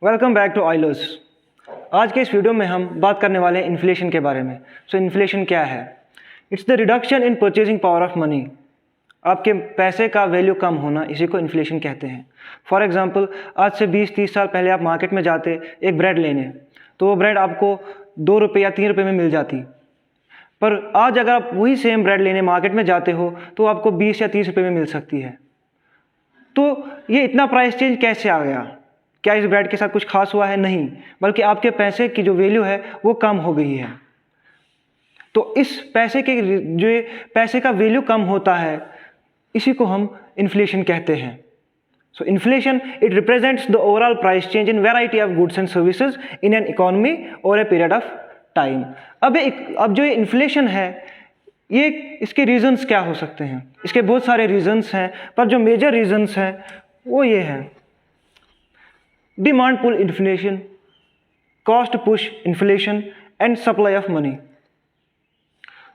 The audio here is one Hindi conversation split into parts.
Welcome back to Euler's. आज के इस वीडियो में हम बात करने वाले हैं इन्फ्लेशन के बारे में। इन्फ्लेशन क्या है? It's the reduction in purchasing power of money. आपके पैसे का वैल्यू कम होना, इसी को इन्फ्लेशन कहते हैं। फॉर एग्जांपल, आज से 20-30 साल पहले आप मार्केट में जाते एक ब्रेड लेने, तो वो ब्रेड आपको 2 रुपये या 3 रुपये में मिल जाती। पर आज अगर आप वही सेम ब्रेड लेने मार्केट में जाते हो तो आपको 20 या 30 रुपये में मिल सकती है। तो ये इतना प्राइस चेंज कैसे आ गया? क्या इस ब्रेड के साथ कुछ खास हुआ है? नहीं, बल्कि आपके पैसे की जो वैल्यू है वो कम हो गई है। तो इस पैसे का वैल्यू कम होता है, इसी को हम इन्फ्लेशन कहते हैं। सो inflation it represents the overall price change in variety of goods and services in an economy और ए पीरियड ऑफ टाइम। अब जो ये इन्फ्लेशन है, ये इसके रीजंस क्या हो सकते हैं? इसके बहुत सारे रीजंस हैं, पर जो मेजर रीजंस हैं वो ये हैं: demand pull inflation, cost push inflation and supply of money.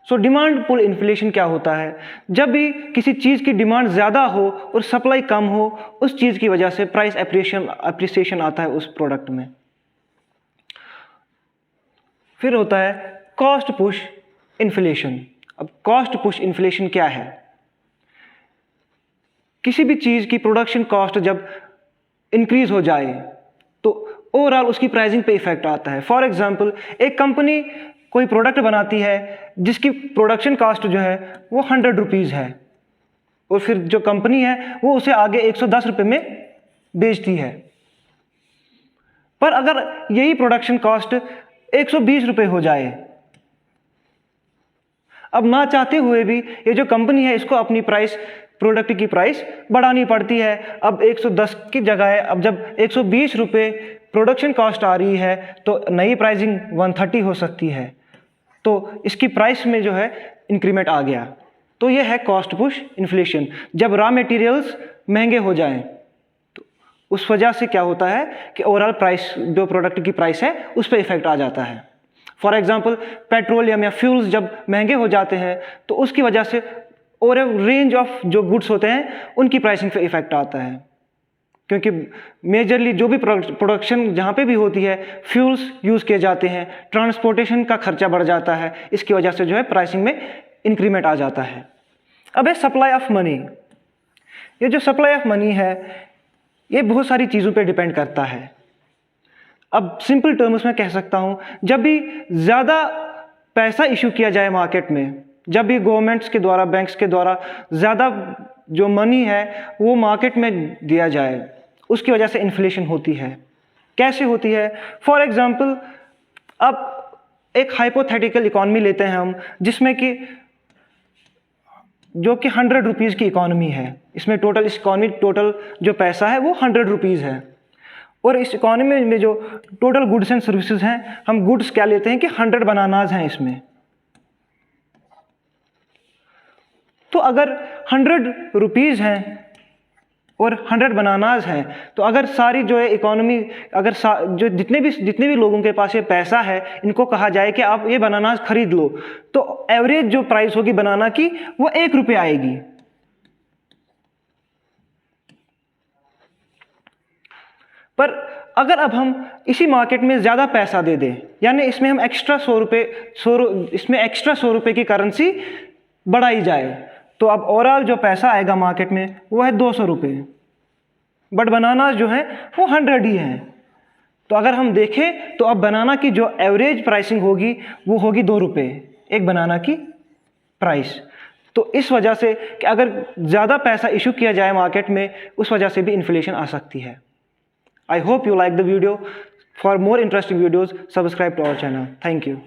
So demand pull inflation क्या होता है? जब भी किसी चीज़ की डिमांड ज़्यादा हो और सप्लाई कम हो, उस चीज़ की वजह से प्राइस अप्रिसिएशन आता है उस प्रोडक्ट में। फिर होता है कॉस्ट पुश इन्फ्लेशन। अब कॉस्ट पुश इन्फ्लेशन क्या है? किसी भी चीज़ की प्रोडक्शन कॉस्ट जब इंक्रीज हो जाए तो ओवरऑल उसकी प्राइसिंग पे इफेक्ट आता है। फॉर एग्जांपल, एक कंपनी कोई प्रोडक्ट बनाती है जिसकी प्रोडक्शन कॉस्ट जो है वो 100 रुपीज़ है, और फिर जो कंपनी है वो उसे आगे 110 रुपये में बेचती है। पर अगर यही प्रोडक्शन कॉस्ट 120 रुपये हो जाए, अब ना चाहते हुए भी ये जो कंपनी है इसको अपनी प्रोडक्ट की प्राइस बढ़ानी पड़ती है। अब 110 की जगह अब जब 120 रुपये प्रोडक्शन कॉस्ट आ रही है तो नई प्राइसिंग 130 हो सकती है। तो इसकी प्राइस में जो है इंक्रीमेंट आ गया। तो ये है कॉस्ट पुश इन्फ्लेशन। जब रॉ मटेरियल्स महंगे हो जाएं तो उस वजह से क्या होता है कि ओवरऑल प्राइस, जो प्रोडक्ट की प्राइस है, उस पर इफेक्ट आ जाता है। फॉर एग्जांपल, पेट्रोलियम या फ्यूल्स जब महंगे हो जाते हैं तो उसकी वजह से और रेंज ऑफ जो गुड्स होते हैं उनकी प्राइसिंग पे इफेक्ट आता है, क्योंकि मेजरली जो भी प्रोडक्शन जहाँ पे भी होती है फ्यूल्स यूज़ किए जाते हैं, ट्रांसपोर्टेशन का खर्चा बढ़ जाता है, इसकी वजह से जो है प्राइसिंग में इंक्रीमेंट आ जाता है। अब है सप्लाई ऑफ मनी। ये जो सप्लाई ऑफ मनी है ये बहुत सारी चीज़ों पे डिपेंड करता है। अब सिंपल टर्म्स में कह सकता हूँ, जब भी ज़्यादा पैसा इशू किया जाए मार्केट में, जब भी गवर्नमेंट्स के द्वारा, बैंक्स के द्वारा ज़्यादा जो मनी है वो मार्केट में दिया जाए, उसकी वजह से इन्फ्लेशन होती है। कैसे होती है? फॉर एग्जांपल, अब एक हाइपोथेटिकल इकॉनमी लेते हैं हम, जिसमें कि जो कि 100 रुपीज़ की इकॉनमी है। इसमें टोटल जो पैसा है वो 100 रुपीज़ है, और इस इकॉनमी में जो टोटल गुड्स एंड सर्विसेज हैं, हम गुड्स क्या लेते हैं कि 100 बनानाज हैं इसमें। तो अगर 100 रुपीज़ हैं और 100 बनानाज हैं, तो अगर सारी जो है इकोनॉमी, अगर जो जितने भी लोगों के पास ये पैसा है, इनको कहा जाए कि आप ये बनानाज खरीद लो, तो एवरेज जो प्राइस होगी बनाना की वो 1 रुपये आएगी। पर अगर अब हम इसी मार्केट में ज़्यादा पैसा दे दें, यानी इसमें हम एक्स्ट्रा 100 रुपये की करेंसी बढ़ाई जाए, तो अब ओवरऑल जो पैसा आएगा मार्केट में वो है 200 रुपये, बट बनाना जो है वो 100 ही है। तो अगर हम देखें तो अब बनाना की जो एवरेज प्राइसिंग होगी वो होगी 2 रुपये एक बनाना की प्राइस। तो इस वजह से कि अगर ज़्यादा पैसा इशू किया जाए मार्केट में, उस वजह से भी इन्फ्लेशन आ सकती है। I hope you like the video. For more interesting videos, subscribe to our channel. Thank you.